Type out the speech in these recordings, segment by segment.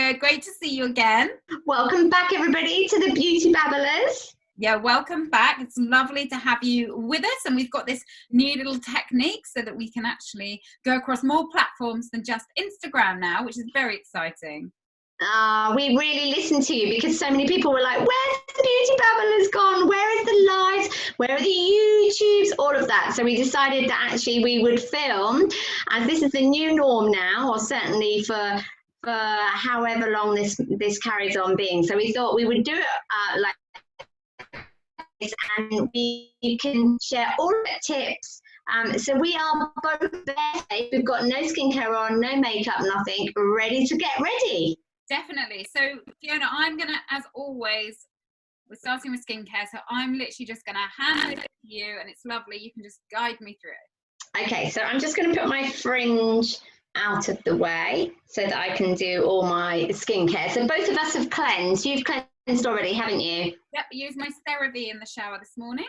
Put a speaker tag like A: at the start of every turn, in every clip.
A: good. Great to see you again.
B: Welcome back, everybody, to the Beauty Babblers.
A: Yeah, welcome back. It's lovely to have you with us, and we've got this new little technique so that we can actually go across more platforms than just Instagram now, which is very exciting.
B: We really listened to you because so many people were like, where's the Beauty Babblers gone? Where is the lives? Where are the YouTubes? All of that. So we decided that actually we would film, as this is the new norm now, or certainly for however long this carries on being. So we thought we would do it like this, and we can share all of the tips. So we are both there. We've got no skincare on, no makeup, nothing, ready to get ready.
A: Definitely. So Fiona, I'm going to, as always, we're starting with skincare. So I'm literally just going to hand it to you, and it's lovely. You can just guide me through it.
B: Okay, so I'm just going to put my fringe out of the way so that I can do all my skincare. So both of us have cleansed. You've cleansed already, haven't you?
A: Yep, I used my CeraVe in the shower this morning.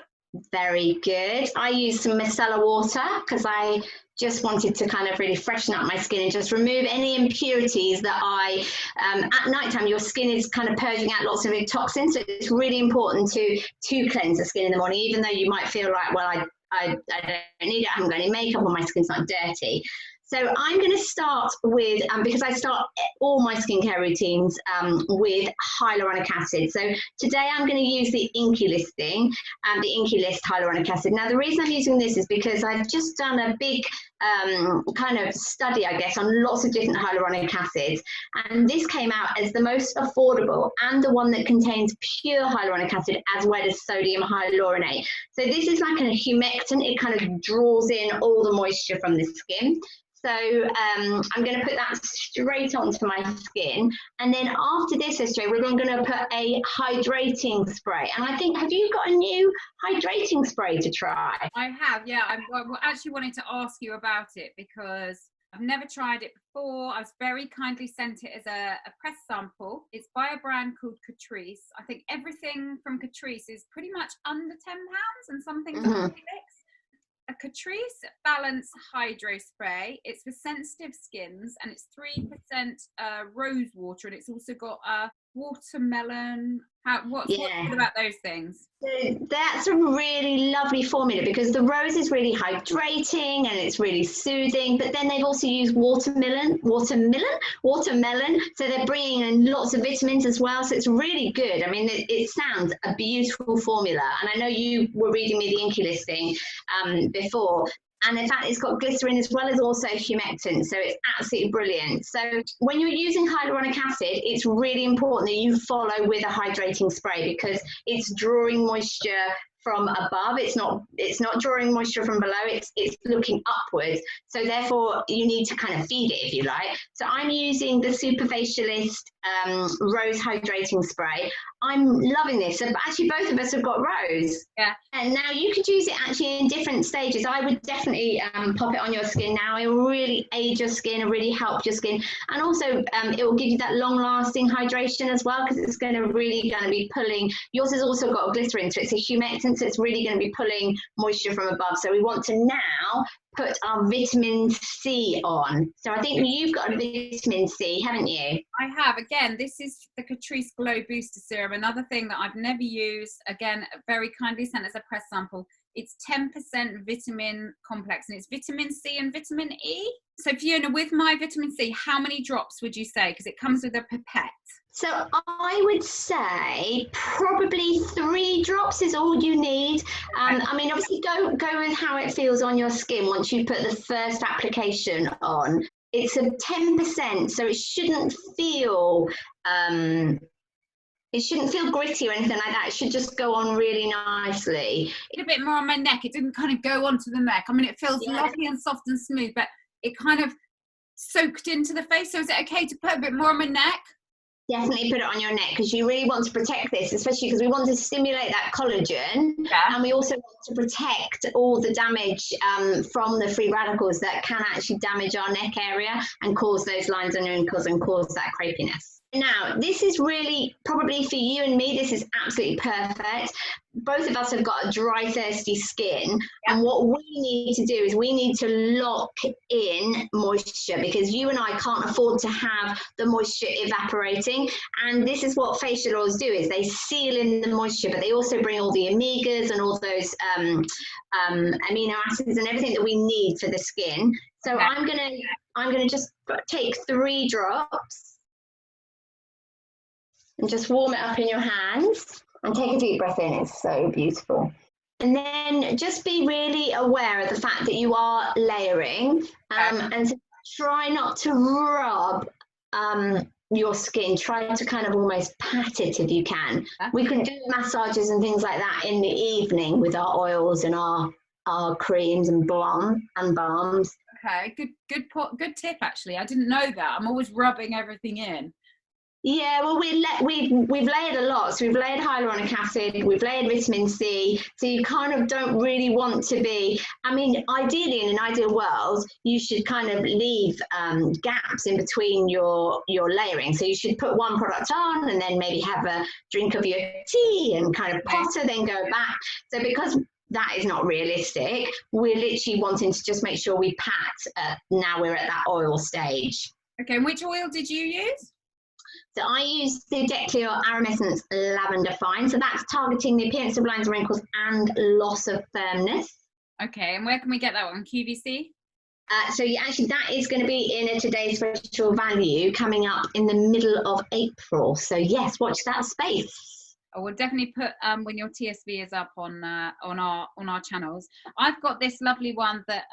B: Very good. I used some micellar water because I just wanted to kind of really freshen up my skin and just remove any impurities that at nighttime your skin is kind of purging out lots of toxins, so it's really important to cleanse the skin in the morning, even though you might feel like, well, I don't need it, I haven't got any makeup on, my skin's not dirty. So I'm going to start with, because I start all my skincare routines with hyaluronic acid. So today I'm going to use the Inky List hyaluronic acid. Now the reason I'm using this is because I've just done a big kind of study, I guess, on lots of different hyaluronic acids. And this came out as the most affordable and the one that contains pure hyaluronic acid as well as sodium hyaluronate. So this is like a humectant. It kind of draws in all the moisture from the skin. So I'm going to put that straight onto my skin. And then after this, Esther, we're then going to put a hydrating spray. And I think, have you got a new hydrating spray to try?
A: I have, yeah. I actually wanted to ask you about it because I've never tried it before. I was very kindly sent it as a press sample. It's by a brand called Catrice. I think everything from Catrice is pretty much under £10 and some things are £6. A Catrice Balance Hydro Spray. It's for sensitive skins, and it's 3% rose water, and it's also got a watermelon. What's good about those things?
B: So that's a really lovely formula because the rose is really hydrating and it's really soothing, but then they've also used watermelon. So they're bringing in lots of vitamins as well. So it's really good. I mean, it sounds a beautiful formula. And I know you were reading me the Inky listing before. And in fact, it's got glycerin as well as also humectant. So it's absolutely brilliant. So when you're using hyaluronic acid, it's really important that you follow with a hydrating spray because it's drawing moisture from above. It's not drawing moisture from below. It's looking upwards. So therefore, you need to kind of feed it, if you like. So I'm using the Super Facialist Rose Hydrating Spray. I'm loving this. So actually, both of us have got rose.
A: Yeah.
B: And now you could use it actually in different stages. I would definitely pop it on your skin now. It will really aid your skin and really help your skin. And also, it will give you that long-lasting hydration as well because it's going to be pulling. Yours has also got a glycerin, so it's a humectant. So it's really going to be pulling moisture from above. So we want to now put our vitamin C on. So I think you've got a vitamin C, haven't you?
A: I have. Again, this is the Catrice Glow Booster Serum. Another thing that I've never used. Again, very kindly sent as a press sample. It's 10% vitamin complex, and it's vitamin C and vitamin E. So Fiona, with my vitamin C, how many drops would you say? Because it comes with a pipette.
B: So I would say probably 3 drops is all you need. I mean, obviously go with how it feels on your skin once you put the first application on. It's a 10%, so it shouldn't feel gritty or anything like that. It should just go on really nicely.
A: A bit more on my neck. It didn't kind of go onto the neck. I mean, it feels lovely and soft and smooth, but it kind of soaked into the face. So is it okay to put a bit more on my neck?
B: Definitely put it on your neck because you really want to protect this, especially because we want to stimulate that collagen, and we also want to protect all the damage from the free radicals that can actually damage our neck area and cause those lines and wrinkles and cause that crepiness. now, this is really probably for you and me, this is absolutely perfect. Both of us have got a dry, thirsty skin. And what we need to do is we need to lock in moisture, because you and I can't afford to have the moisture evaporating. And this is what facial oils do, is they seal in the moisture, but they also bring all the omegas and all those amino acids and everything that we need for the skin. So I'm gonna just take 3 drops and just warm it up in your hands. And take a deep breath in, it's so beautiful. And then just be really aware of the fact that you are layering, and so try not to rub your skin. Try to kind of almost pat it if you can. We can do massages and things like that in the evening with our oils and our creams and balms.
A: Okay, good tip actually. I didn't know that. I'm always rubbing everything in.
B: Yeah, well, we've layered a lot. So we've layered hyaluronic acid, we've layered vitamin C. So you kind of don't really want to be, I mean, ideally in an ideal world, you should kind of leave gaps in between your layering. So you should put one product on and then maybe have a drink of your tea and kind of potter, then go back. So because that is not realistic, we're literally wanting to just make sure we pat. Now we're at that oil stage.
A: Okay, and which oil did you use?
B: So I use the Decleo Aromessence Lavender Fine. So that's targeting the appearance of lines and wrinkles and loss of firmness.
A: Okay, and where can we get that one? QVC?
B: So actually that is going to be in a today's special value coming up in the middle of April. So yes, watch that space.
A: I will definitely put when your TSV is up on our channels. I've got this lovely one that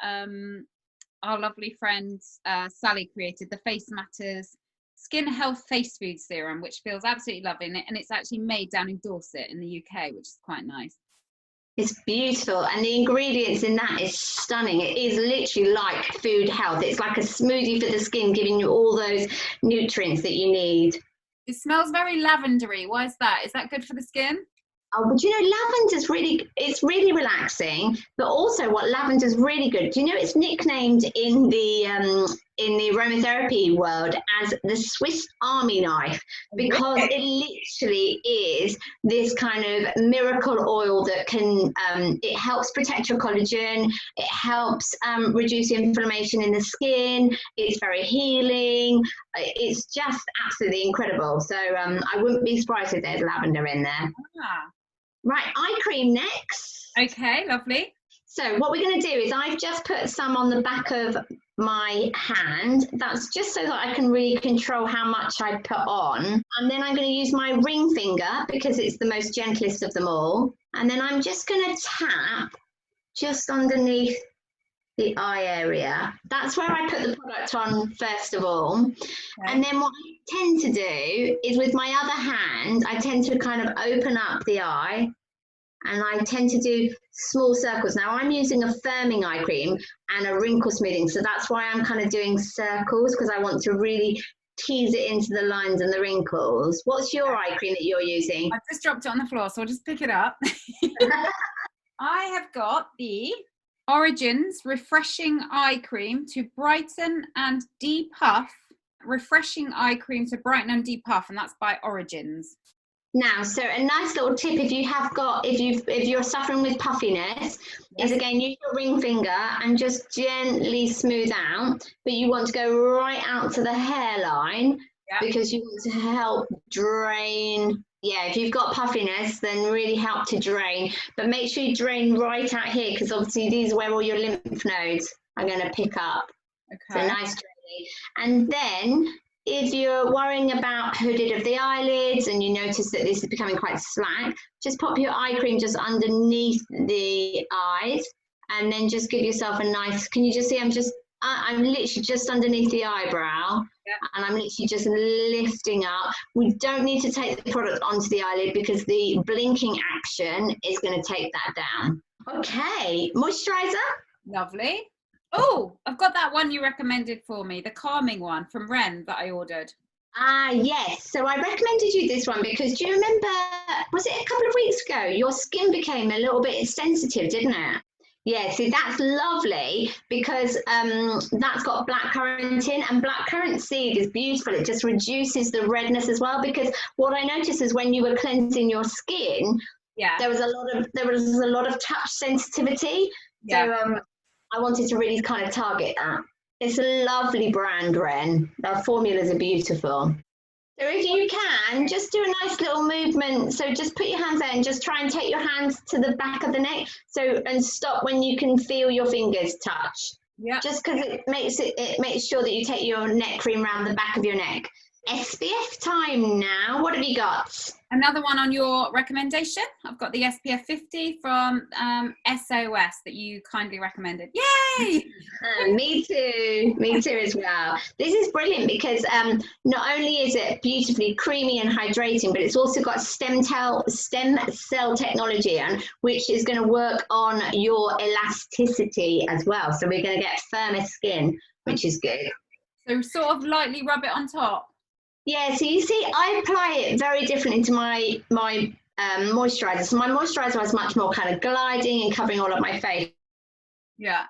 A: our lovely friend Sally created, the Face Matters Skin Health Face Food Serum, which feels absolutely lovely, and it's actually made down in Dorset in the UK, which is quite nice.
B: It's beautiful, and the ingredients in that is stunning. It is literally like food health. It's like a smoothie for the skin, giving you all those nutrients that you need.
A: It smells very lavendery. Why is that? Is that good for the skin?
B: Oh, but you know, lavender's it's really relaxing, but also what lavender's really good. Do you know it's nicknamed in the aromatherapy world as the Swiss Army knife, because it literally is this kind of miracle oil that can, it helps protect your collagen, it helps reduce inflammation in the skin, it's very healing, it's just absolutely incredible. So I wouldn't be surprised if there's lavender in there. Right, eye cream next.
A: Okay, lovely.
B: So what we're going to do is I've just put some on the back of my hand. That's just so that I can really control how much I put on. And then I'm going to use my ring finger because it's the most gentlest of them all. And then I'm just going to tap just underneath the eye area. That's where I put the product on first of all. Okay. And then what I tend to do is with my other hand, I tend to kind of open up the eye and I tend to do small circles. Now I'm using a firming eye cream and a wrinkle smoothing. So that's why I'm kind of doing circles, because I want to really tease it into the lines and the wrinkles. What's your eye cream that you're using?
A: I just dropped it on the floor, so I'll just pick it up. I have got the Origins Refreshing Eye Cream to brighten and depuff. Refreshing eye cream to brighten and depuff, and that's by Origins.
B: Now, so a nice little tip if you're suffering with puffiness, is again use your ring finger and just gently smooth out, but you want to go right out to the hairline because you want to help drain. Yeah, if you've got puffiness, then really help to drain, but make sure you drain right out here, because obviously these are where all your lymph nodes are going to pick up. Okay. So nice draining. And then if you're worrying about hooded of the eyelids and you notice that this is becoming quite slack, just pop your eye cream just underneath the eyes and then just give yourself a nice, can you just see I'm literally just underneath the eyebrow and I'm literally just lifting up. We don't need to take the product onto the eyelid because the blinking action is going to take that down. Okay, moisturiser.
A: Lovely. Oh, I've got that one you recommended for me, the calming one from Ren that I ordered.
B: Yes. So I recommended you this one because do you remember, was it a couple of weeks ago, your skin became a little bit sensitive, didn't it? Yeah, see, that's lovely because that's got blackcurrant in, and blackcurrant seed is beautiful. It just reduces the redness as well, because what I noticed is when you were cleansing your skin,
A: Yeah.
B: there was a lot of touch sensitivity.
A: Yeah.
B: So I wanted to really kind of target that. It's a lovely brand, Ren. Their formulas are beautiful. So if you can, just do a nice little movement. So just put your hands out and just try and take your hands to the back of the neck. So, and stop when you can feel your fingers touch.
A: Yeah.
B: Just because it makes sure that you take your neck cream around the back of your neck. SPF time now. What have you got?
A: Another one on your recommendation. I've got the SPF 50 from SOS that you kindly recommended. Yay!
B: Me too as well. This is brilliant because not only is it beautifully creamy and hydrating, but it's also got stem cell technology, which is going to work on your elasticity as well. So we're going to get firmer skin, which is good.
A: So sort of lightly rub it on top.
B: Yeah, so you see, I apply it very differently to my moisturiser. So my moisturiser has much more kind of gliding and covering all of my face.
A: Yeah.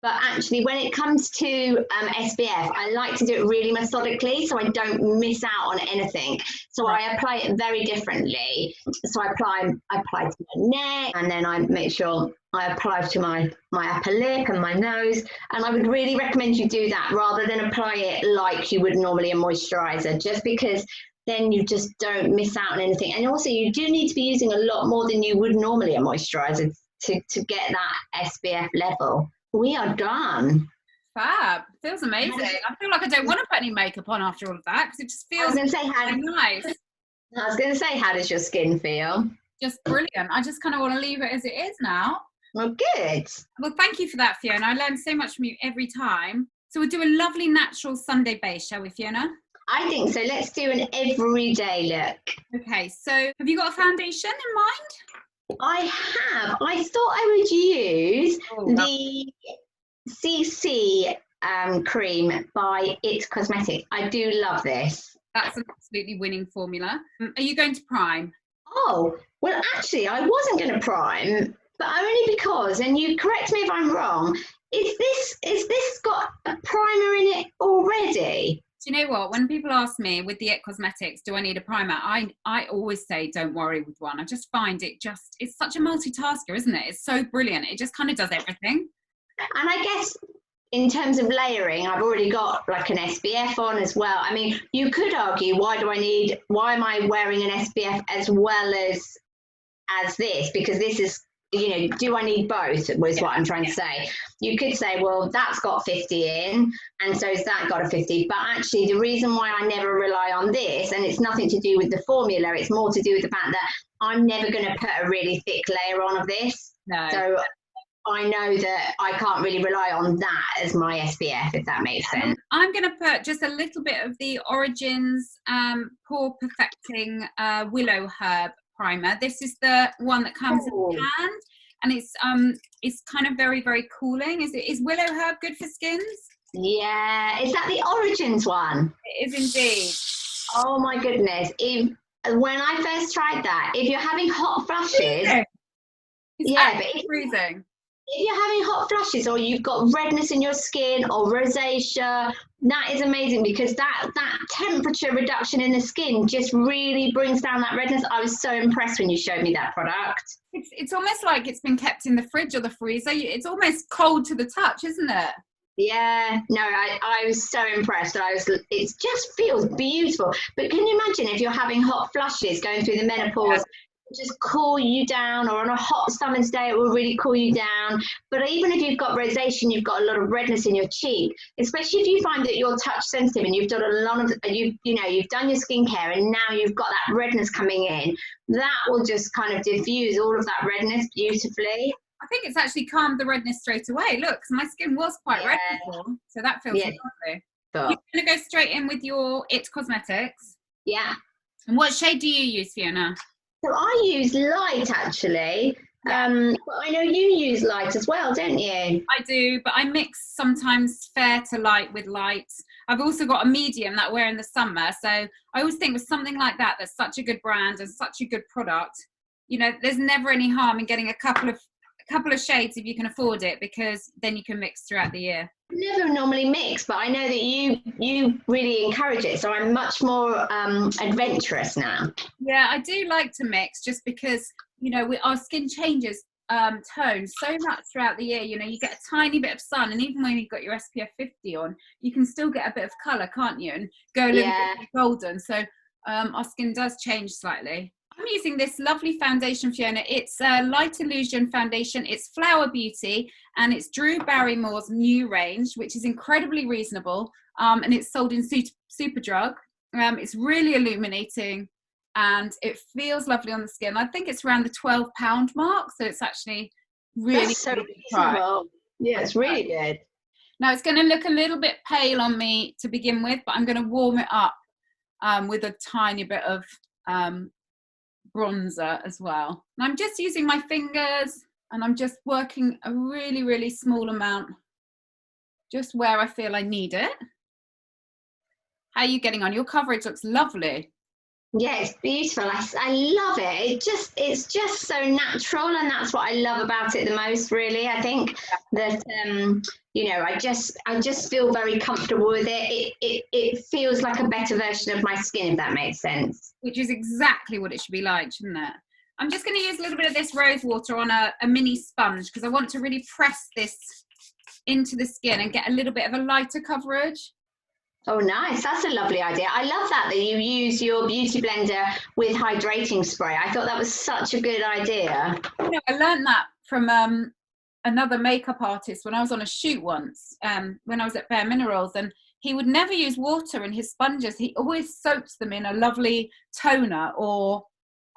B: But actually, when it comes to SPF, I like to do it really methodically so I don't miss out on anything. So I apply it very differently. So I apply to my neck, and then I make sure I apply to my upper lip and my nose. And I would really recommend you do that rather than apply it like you would normally a moisturiser, just because then you just don't miss out on anything. And also, you do need to be using a lot more than you would normally a moisturiser to get that SPF level. We are done.
A: Fab. Feels amazing. I feel like I don't want to put any makeup on after all of that because it just feels nice.
B: I was going to say, how does your skin feel?
A: Just brilliant. I just kind of want to leave it as it is now.
B: Well, good.
A: Well, thank you for that, Fiona. I learn so much from you every time. So we'll do a lovely natural Sunday base, shall we, Fiona?
B: I think so. Let's do an everyday look.
A: Okay, so have you got a foundation in mind?
B: I have. I thought I would use the CC cream by It Cosmetics. I do love this.
A: That's an absolutely winning formula. Are you going to prime?
B: Oh, well, actually, I wasn't going to prime, but only because, and you correct me if I'm wrong, is this got a primer in it already?
A: Do you know what? When people ask me with the It Cosmetics, do I need a primer? I always say, don't worry with one. I just find it's such a multitasker, isn't it? It's so brilliant. It just kind of does everything. And
B: I guess in terms of layering, I've already got like an SPF on as well. I mean, you could argue, why am I wearing an SPF as well as this? Because this is, do I need both, was what I'm trying to say. You could say, well, that's got 50 in, and so has that got a 50. But actually, the reason why I never rely on this, and it's nothing to do with the formula, it's more to do with the fact that I'm never going to put a really thick layer on of this.
A: No.
B: So I know that I can't really rely on that as my SPF, if that makes sense.
A: I'm going to put just a little bit of the Origins Pore Perfecting Willow-Herb primer. This is the one that comes in the can, and it's kind of very, very cooling. Is Willow-Herb good for skins?
B: Yeah. Is that the Origins one?
A: It is indeed.
B: Oh my goodness. When I first tried that, if you're having hot flushes,
A: it's freezing.
B: If you're having hot flushes or you've got redness in your skin or rosacea, that is amazing, because that temperature reduction in the skin just really brings down that redness. I was so impressed when you showed me that product.
A: It's almost like it's been kept in the fridge or the freezer. It's almost cold to the touch, isn't it?
B: Yeah, no, I was so impressed. It just feels beautiful. But can you imagine if you're having hot flushes going through the menopause? Just cool you down, or on a hot summer's day it will really cool you down. But even if you've got rosacea and you've got a lot of redness in your cheek, especially if you find that you're touch sensitive and you've done a lot of you've done your skincare and now you've got that redness coming in, that will just kind of diffuse all of that redness beautifully.
A: I think it's actually calmed the redness straight away. Look, my skin was quite red before, so that feels lovely. You're going to go straight in with your It Cosmetics.
B: Yeah.
A: And what shade do you use, Fiona?
B: So I use light, actually. But I know you use light as well, don't you?
A: I do, but I mix sometimes fair to light with light. I've also got a medium that I wear in the summer. So I always think with something like that, that's such a good brand and such a good product, there's never any harm in getting a couple of couple of shades if you can afford it, because then you can mix throughout the year.
B: Never normally mix, but I know that you really encourage it, so I'm much more adventurous now.
A: Yeah, I do like to mix, just because, you know, our skin changes tone so much throughout the year. You know, you get a tiny bit of sun, and even when you've got your SPF 50 on, you can still get a bit of colour, can't you, and go a little bit golden. So our skin does change slightly. I'm using this lovely foundation, Fiona. It's a Light Illusion foundation. It's Flower Beauty, and it's Drew Barrymore's new range, which is incredibly reasonable, and it's sold in Superdrug. It's really illuminating, and it feels lovely on the skin. I think it's around the £12 mark, so it's actually really,
B: so
A: really good price.
B: Yeah, it's really good.
A: Now, it's going to look a little bit pale on me to begin with, but I'm going to warm it up with a tiny bit of bronzer as well. And I'm just using my fingers, and I'm just working a really, really small amount, just where I feel I need it. How are you getting on? Your coverage looks lovely.
B: Yeah, it's beautiful. I love it. It's just so natural, and that's what I love about it the most, really. I think that you know, I just feel very comfortable with it. It feels like a better version of my skin, if that makes sense.
A: Which is exactly what it should be like, shouldn't it? I'm just going to use a little bit of this rose water on a mini sponge, because I want to really press this into the skin and get a little bit of a lighter coverage.
B: Oh, nice. That's a lovely idea. I love that you use your beauty blender with hydrating spray. I thought that was such a good idea.
A: You know, I learned that from another makeup artist when I was on a shoot once, when I was at Bare Minerals, and he would never use water in his sponges. He always soaks them in a lovely toner or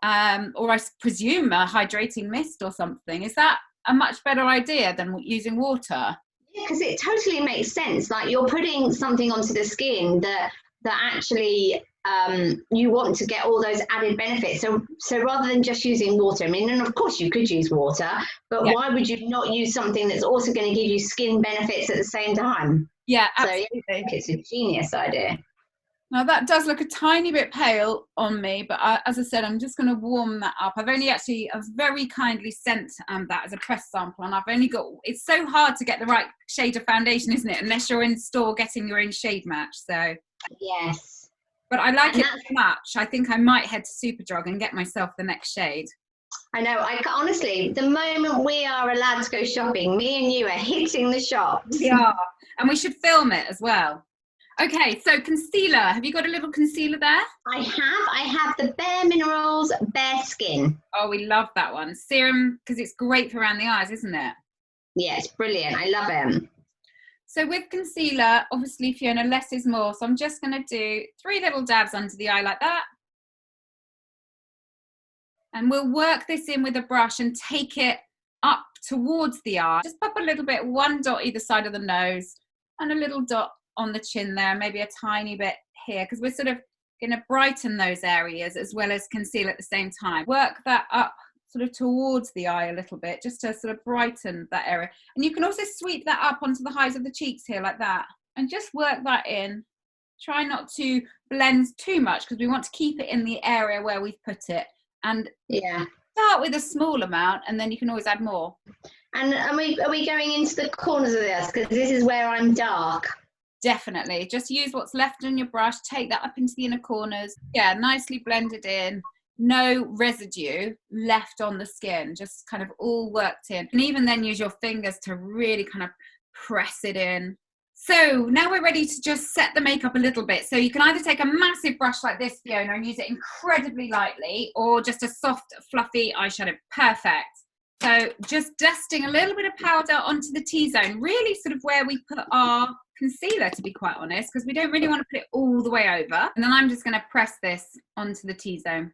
A: I presume a hydrating mist or something. Is that a much better idea than using water?
B: Because it totally makes sense. Like, you're putting something onto the skin that actually you want to get all those added benefits. So rather than just using water, I mean, and of course you could use water, but why would you not use something that's also going to give you skin benefits at the same time?
A: Yeah, absolutely.
B: So I think it's a genius idea.
A: Now that does look a tiny bit pale on me, but as I said, I'm just going to warm that up. I've very kindly sent that as a press sample, and I've only got, it's so hard to get the right shade of foundation, isn't it? Unless you're in store getting your own shade match. So
B: yes,
A: but I like it so much. I think I might head to Superdrug and get myself the next shade.
B: I know. Honestly, the moment we are allowed to go shopping, me and you are hitting the shops.
A: We are, and we should film it as well. Okay, so concealer. Have you got a little concealer there?
B: I have the Bare Minerals Bare Skin.
A: Oh, we love that one. Serum, because it's great for around the eyes, isn't it?
B: Yeah, it's brilliant. I love it.
A: So with concealer, obviously, Fiona, less is more. So I'm just going to do 3 little dabs under the eye like that. And we'll work this in with a brush and take it up towards the eye. Just pop a little bit, 1 dot either side of the nose, and a little dot on the chin there, maybe a tiny bit here, because we're sort of going to brighten those areas as well as conceal at the same time. Work that up sort of towards the eye a little bit, just to sort of brighten that area. And you can also sweep that up onto the highs of the cheeks here like that, and just work that in. Try not to blend too much, because we want to keep it in the area where we've put it. And start with a small amount, and then you can always add more.
B: And are we going into the corners of this? Because this is where I'm dark.
A: Definitely. Just use what's left on your brush, take that up into the inner corners. Yeah, nicely blended in. No residue left on the skin, just kind of all worked in. And even then use your fingers to really kind of press it in. So now we're ready to just set the makeup a little bit. So you can either take a massive brush like this, Fiona, and use it incredibly lightly, or just a soft, fluffy eyeshadow. Perfect. So just dusting a little bit of powder onto the T-zone, really sort of where we put our concealer, to be quite honest, because we don't really want to put it all the way over. And then I'm just going to press this onto the T-zone.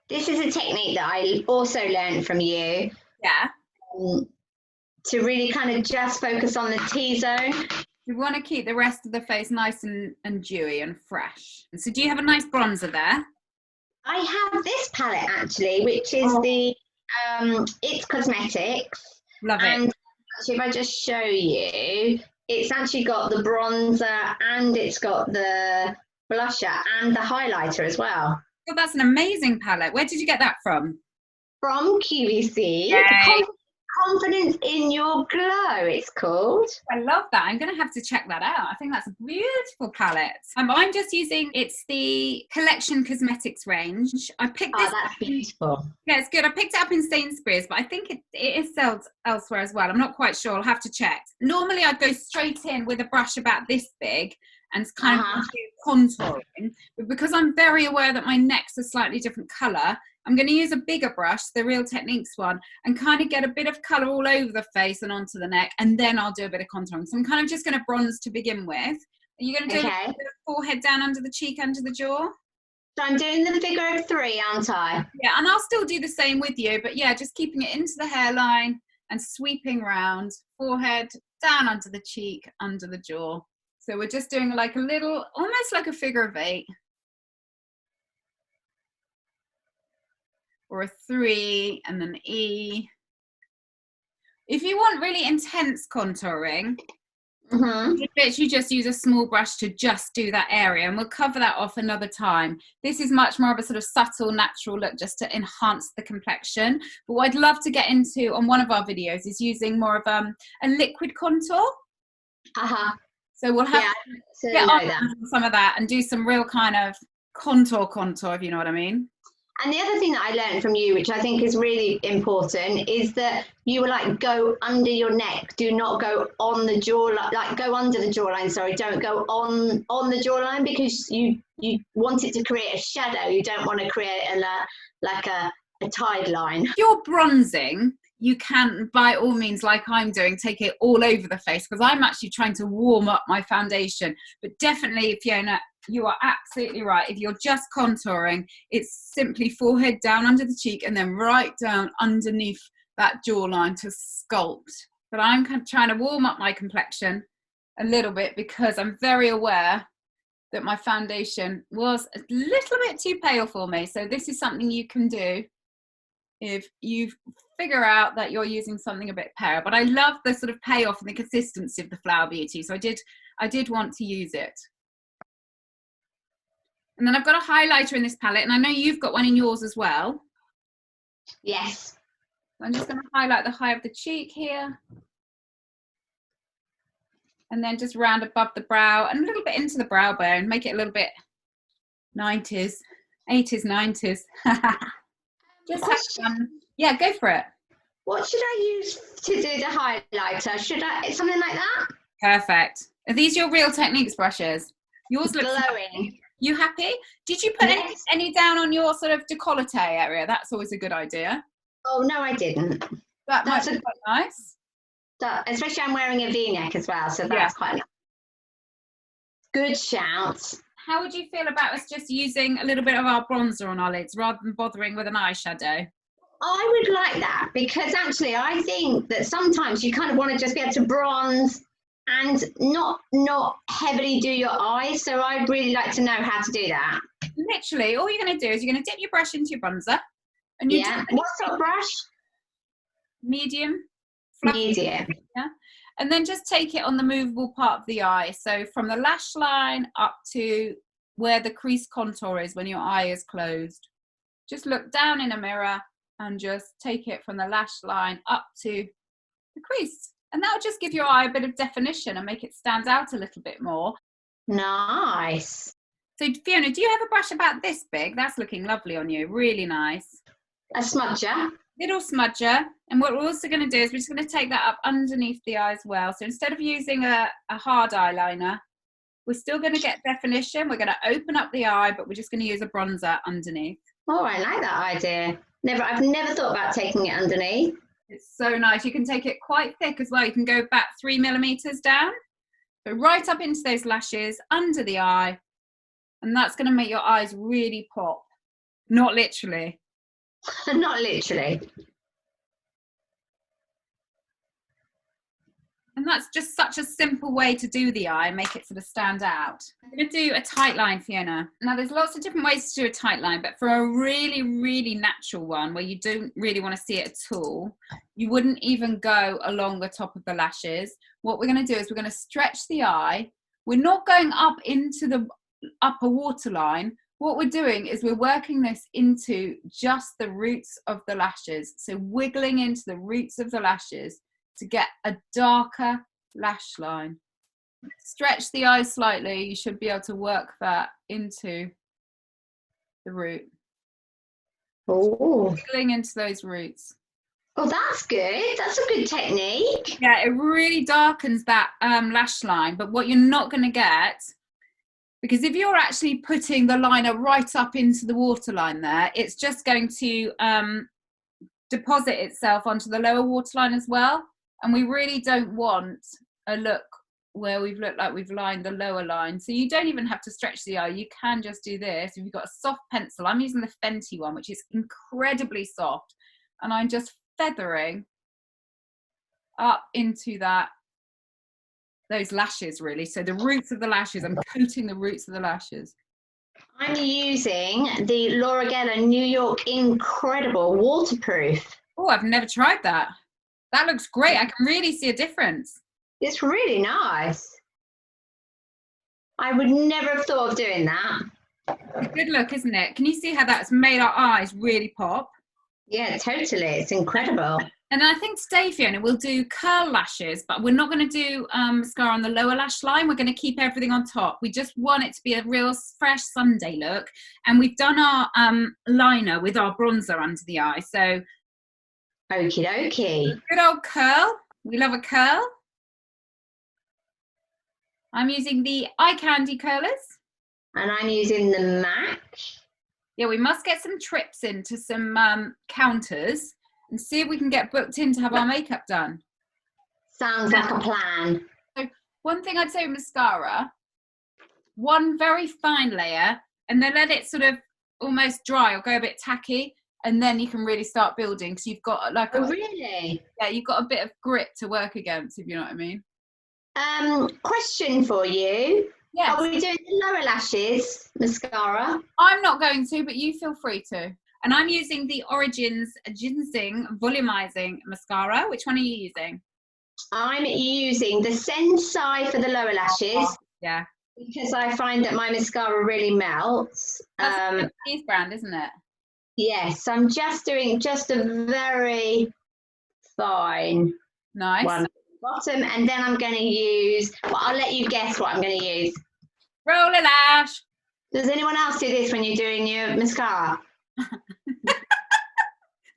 B: This is a technique that I also learned from you.
A: Yeah.
B: To really kind of just focus on the T-zone.
A: We want to keep the rest of the face nice and dewy and fresh. And so do you have a nice bronzer there?
B: I have this palette actually, which is the It's Cosmetics.
A: Love it.
B: And if I just show you, it's actually got the bronzer and it's got the blusher and the highlighter as well.
A: Oh, that's an amazing palette. Where did you get that from?
B: from QVC.
A: Yay.
B: Confidence in Your Glow, it's called.
A: I love that. I'm going to have to check that out. I think that's a beautiful palette. I'm just using, it's the Collection Cosmetics range. I picked this.
B: Oh, that's beautiful.
A: Yeah, it's good. I picked it up in Sainsbury's, but I think it is sold elsewhere as well. I'm not quite sure. I'll have to check. Normally, I'd go straight in with a brush about this big and kind of do contouring. But because I'm very aware that my neck's a slightly different colour, I'm going to use a bigger brush, the Real Techniques one, and kind of get a bit of colour all over the face and onto the neck, and then I'll do a bit of contouring. So I'm kind of just going to bronze to begin with. Are you going to do a bit of forehead down under the cheek, under the jaw?
B: So I'm doing the figure of 3, aren't I?
A: Yeah, and I'll still do the same with you, but yeah, just keeping it into the hairline and sweeping round, forehead, down under the cheek, under the jaw. So we're just doing like a little, almost like a figure of 8. Or a 3 and then E. If you want really intense contouring, you literally just use a small brush to just do that area, and we'll cover that off another time. This is much more of a sort of subtle, natural look just to enhance the complexion. But what I'd love to get into on one of our videos is using more of a liquid contour. So we'll have to get on some of that and do some real kind of contour, if you know what I mean.
B: And the other thing that I learned from you, which I think is really important, is that you were like, go under your neck. Do not go on the jawline, like go under the jawline, sorry. Don't go on the jawline, because you want it to create a shadow. You don't want to create a tide line.
A: If you're bronzing, you can, by all means, like I'm doing, take it all over the face, because I'm actually trying to warm up my foundation. But definitely, Fiona, you are absolutely right. If you're just contouring, it's simply forehead down under the cheek and then right down underneath that jawline to sculpt. But I'm kind of trying to warm up my complexion a little bit, because I'm very aware that my foundation was a little bit too pale for me. So this is something you can do if you figure out that you're using something a bit pale. But I love the sort of payoff and the consistency of the Flower Beauty. So I did want to use it. And then I've got a highlighter in this palette, and I know you've got one in yours as well.
B: Yes.
A: I'm just going to highlight the high of the cheek here. And then just round above the brow and a little bit into the brow bone, make it a little bit 90s, 80s, 90s. Just have fun. Yeah, go for it.
B: What should I use to do the highlighter? Should I, something like that?
A: Perfect. Are these your Real Techniques brushes? Yours looks
B: glowing.
A: You happy? Did you put any down on your sort of décolleté area? That's always a good idea.
B: Oh, no, I didn't.
A: That might be quite nice.
B: Especially I'm wearing a V-neck as well, so that's quite nice. Good shout.
A: How would you feel about us just using a little bit of our bronzer on our lids rather than bothering with an eyeshadow?
B: I would like that, because actually I think that sometimes you kind of want to just be able to bronze and not heavily do your eyes. So I'd really like to know how to do that.
A: Literally, all you're going to do is you're going to dip your brush into your bronzer. And you
B: what sort of brush?
A: Medium.
B: Medium.
A: Yeah. And then just take it on the movable part of the eye. So from the lash line up to where the crease contour is when your eye is closed. Just look down in a mirror and just take it from the lash line up to the crease. And that'll just give your eye a bit of definition and make it stand out a little bit more.
B: Nice.
A: So Fiona, do you have a brush about this big? That's looking lovely on you. Really nice.
B: A smudger.
A: Little smudger. And what we're also going to do is we're just going to take that up underneath the eye as well. So instead of using a hard eyeliner, we're still going to get definition. We're going to open up the eye, but we're just going to use a bronzer underneath.
B: Oh, I like that idea. I've never thought about taking it underneath.
A: It's so nice. You can take it quite thick as well. You can go back 3 millimeters down. So right up into those lashes, under the eye. And that's going to make your eyes really pop. Not literally.
B: Not literally.
A: And that's just such a simple way to do the eye and make it sort of stand out. I'm going to do a tight line, Fiona. Now, there's lots of different ways to do a tight line, but for a really, really natural one where you don't really want to see it at all, you wouldn't even go along the top of the lashes. What we're going to do is we're going to stretch the eye. We're not going up into the upper waterline. what we're doing is we're working this into just the roots of the lashes. So wiggling into the roots of the lashes to get a darker lash line. Stretch the eyes slightly. You should be able to work that into the root.
B: Oh,
A: Wiggling into those roots.
B: oh, that's good. That's a good technique.
A: Yeah, it really darkens that lash line. But what you're not going to get, because if you're actually putting the liner right up into the waterline there, it's just going to deposit itself onto the lower waterline as well. And we really don't want a look where we've looked like we've lined the lower line. So you don't even have to stretch the eye. You can just do this. If you've got a soft pencil, I'm using the Fenty one, which is incredibly soft. And I'm just feathering up into those lashes, really. So the roots of the lashes, I'm coating the roots of the lashes.
B: I'm using the Laura Geller New York Incredible Waterproof.
A: Oh, I've never tried that. That looks great. I can really see a difference.
B: It's really nice. I would never have thought of doing that.
A: It's a good look, isn't it? Can you see how that's made our eyes really pop?
B: Yeah, totally. It's incredible.
A: And I think today, Fiona, we'll do curl lashes, but we're not going to do mascara on the lower lash line. We're going to keep everything on top. We just want it to be a real fresh Sunday look. And we've done our liner with our bronzer under the eye. So,
B: okie dokie.
A: Good old curl. We love a curl. I'm using the Eye Candy curlers.
B: And I'm using the MAC.
A: Yeah, we must get some trips into some counters and see if we can get booked in to have our makeup done.
B: Sounds like a plan.
A: So one thing I'd say with mascara, one very fine layer, and then let it sort of almost dry or go a bit tacky, and then you can really start building because you've got like
B: Oh, really?
A: Yeah, you've got a bit of grit to work against, if you know what I mean.
B: Question for you.
A: Yes.
B: Are we doing the lower lashes mascara?
A: I'm not going to, but you feel free to. And I'm using the Origins Ginseng Volumizing Mascara. Which one are you using?
B: I'm using the Sensai for the lower lashes.
A: Yeah.
B: Because I find that my mascara really melts.
A: That's a Keith brand, isn't it?
B: Yes, I'm just doing just a very fine one. Bottom, and then I'm going to use, well, I'll let you guess what I'm going to use.
A: Roller lash.
B: Does anyone else do this when you're doing your mascara?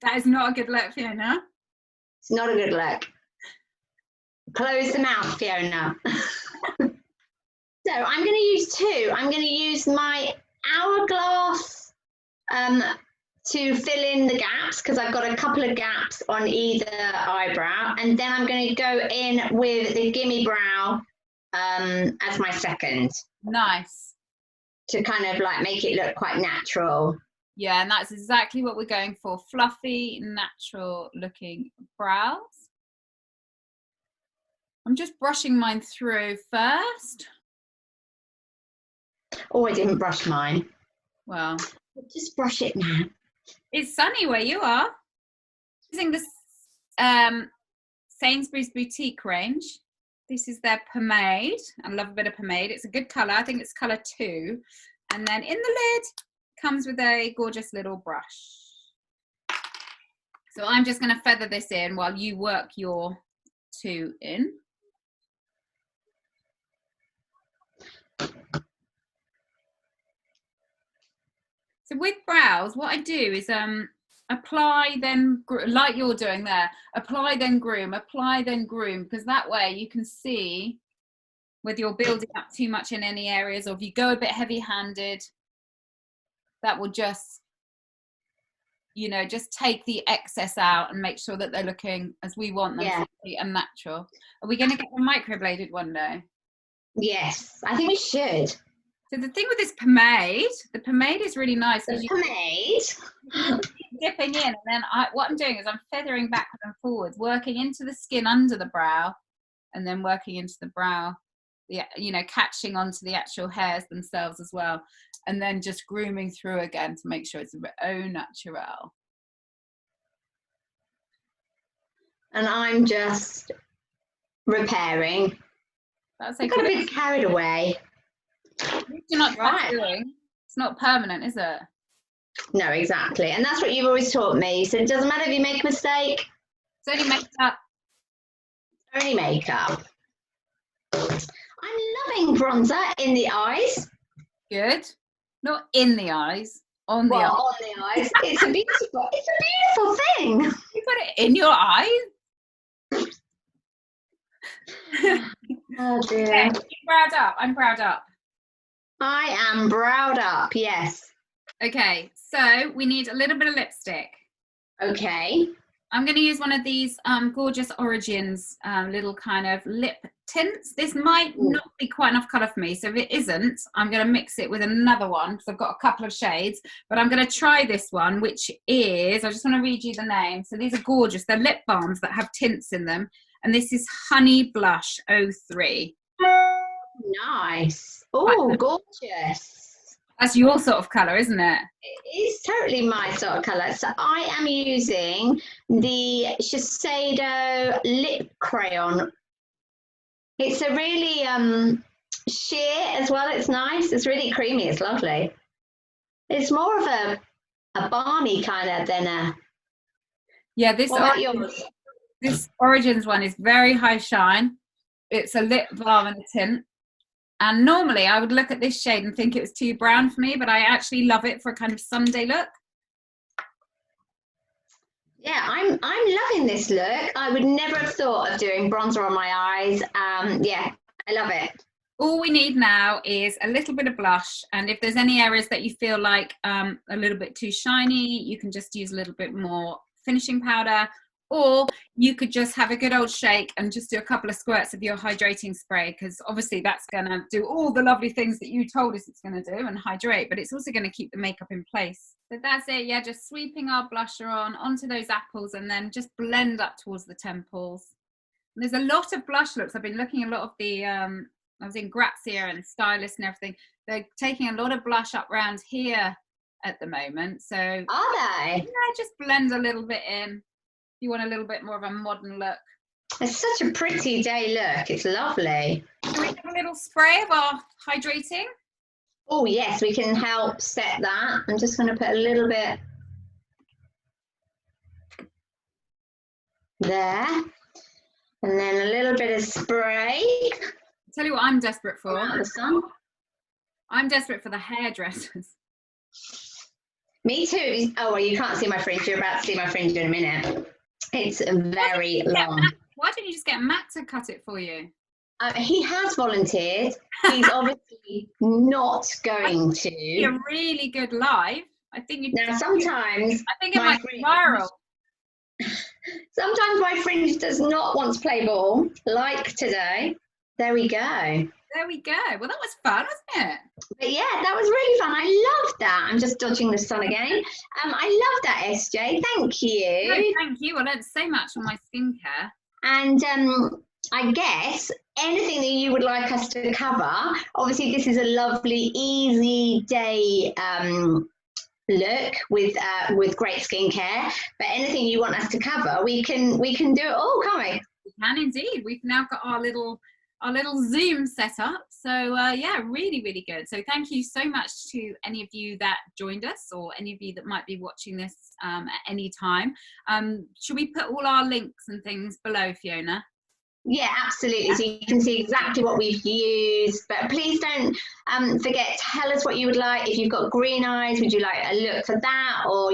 A: That is not a good look, Fiona.
B: It's not a good look. Close the mouth, Fiona. So I'm going to use two. I'm going to use my Hourglass to fill in the gaps, because I've got a couple of gaps on either eyebrow, and then I'm going to go in with the GimMe Brow as my second.
A: Nice.
B: To kind of like make it look quite natural.
A: Yeah, and that's exactly what we're going for. Fluffy, natural looking brows. I'm just brushing mine through first.
B: Oh, I didn't brush mine.
A: Well,
B: just brush it now.
A: It's sunny where you are. Using this Sainsbury's Boutique range. This is their pomade. I love a bit of pomade. It's a good colour. I think it's colour 2. And then in the lid comes with a gorgeous little brush. So I'm just going to feather this in while you work your 2 in. So with brows, what I do is apply, then, like you're doing there, apply, then groom, because that way you can see whether you're building up too much in any areas, or if you go a bit heavy-handed, that will just, you know, just take the excess out and make sure that they're looking as we want them, yeah, and natural. Are we going to get them microbladed one day?
B: Yes, I think we should.
A: So the thing with this pomade, the pomade is really nice.
B: The pomade?
A: Dipping in, and then what I'm doing is I'm feathering backwards and forwards, working into the skin under the brow, and then working into the brow, you know, catching onto the actual hairs themselves as well, and then just grooming through again to make sure it's au naturel.
B: And I'm just repairing.
A: That's okay.
B: I got a bit carried away.
A: You're not doing. It's not permanent, is it?
B: No, exactly. And that's what you've always taught me. So it doesn't matter if you make a mistake.
A: It's only makeup.
B: Only makeup. I'm loving bronzer in the eyes.
A: Good. Not in the eyes. On the eyes.
B: On the eyes. It's a beautiful thing.
A: You put it in your eyes.
B: Oh dear.
A: Okay, you browed up. I'm browed up.
B: I am browed up, yes.
A: Okay, so we need a little bit of lipstick.
B: Okay.
A: I'm going to use one of these gorgeous Origins little kind of lip tints. This might not be quite enough colour for me, so if it isn't, I'm going to mix it with another one because I've got a couple of shades. But I'm going to try this one, which is, I just want to read you the name. So these are gorgeous. They're lip balms that have tints in them. And this is Honey Blush 03.
B: Nice. Oh, gorgeous.
A: That's your sort of colour, isn't it?
B: It is totally my sort of colour. So I am using the Shiseido Lip Crayon. It's a really sheer as well. It's nice. It's really creamy. It's lovely. It's more of a balmy kind of than a...
A: Yeah, this Origins one is very high shine. It's a lip balm and a tint. And normally I would look at this shade and think it was too brown for me, but I actually love it for a kind of Sunday look.
B: Yeah, I'm loving this look. I would never have thought of doing bronzer on my eyes. Yeah, I love it.
A: All we need now is a little bit of blush. And if there's any areas that you feel like a little bit too shiny, you can just use a little bit more finishing powder. Or you could just have a good old shake and just do a couple of squirts of your hydrating spray, because obviously that's going to do all the lovely things that you told us it's going to do and hydrate, but it's also going to keep the makeup in place. So that's it. Yeah, just sweeping our blusher on onto those apples and then just blend up towards the temples. And there's a lot of blush looks. I've been looking at a lot of the, I was in Grazia and Stylist and everything. They're taking a lot of blush up round here at the moment. So
B: are they?
A: Yeah, just blend a little bit in. You want a little bit more of a modern look.
B: It's such a pretty day look. It's lovely.
A: Can we have a little spray of our hydrating?
B: Oh, yes, we can help set that. I'm just going to put a little bit there. And then a little bit of spray.
A: I'll tell you what I'm desperate for.
B: Around the sun.
A: I'm desperate for the hairdressers.
B: Me too. Oh, well, you can't see my fringe. You're about to see my fringe in a minute. It's very long.
A: Why don't you just get Matt to cut it for you?
B: He has volunteered. He's obviously not going to.
A: Be a really good live. I think you.
B: Now, sometimes
A: I think it might be viral.
B: Sometimes my fringe does not want to play ball, like today. There we go.
A: There we go. Well, that was fun, wasn't it?
B: But yeah, that was really fun. I loved that. I'm just dodging the sun again. I love that, SJ. Thank you.
A: No, thank you. I learned so much on my skincare.
B: And I guess anything that you would like us to cover. Obviously, this is a lovely, easy day look with great skincare. But anything you want us to cover, we can do it all, can't we?
A: We can indeed. We've now got our little Zoom set up. So yeah, really, really good. So thank you so much to any of you that joined us, or any of you that might be watching this at any time. Should we put all our links and things below, Fiona?
B: Yeah, absolutely. So you can see exactly what we've used. But please don't forget, tell us what you would like. If you've got green eyes, would you like a look for that? Or,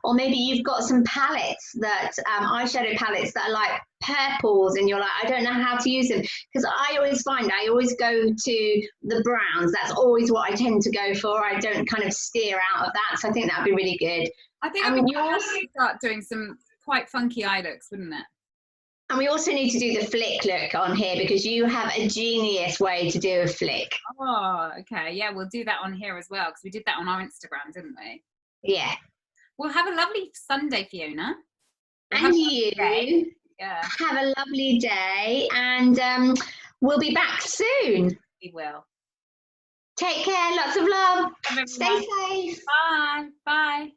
B: or maybe you've got some palettes that, eyeshadow palettes that are like purples and you're like, I don't know how to use them. Because I always find I always go to the browns. That's always what I tend to go for. I don't kind of steer out of that. So I think that would be really good.
A: I think I would start doing some quite funky eye looks, wouldn't it?
B: And we also need to do the flick look on here, because you have a genius way to do a flick.
A: Oh, okay. Yeah, we'll do that on here as well, because we did that on our Instagram, didn't we?
B: Yeah.
A: Well, have a lovely Sunday, Fiona.
B: And you.
A: Yeah.
B: Have a lovely day, and we'll be back soon.
A: We will.
B: Take care. Lots of love. Stay safe.
A: Bye. Bye.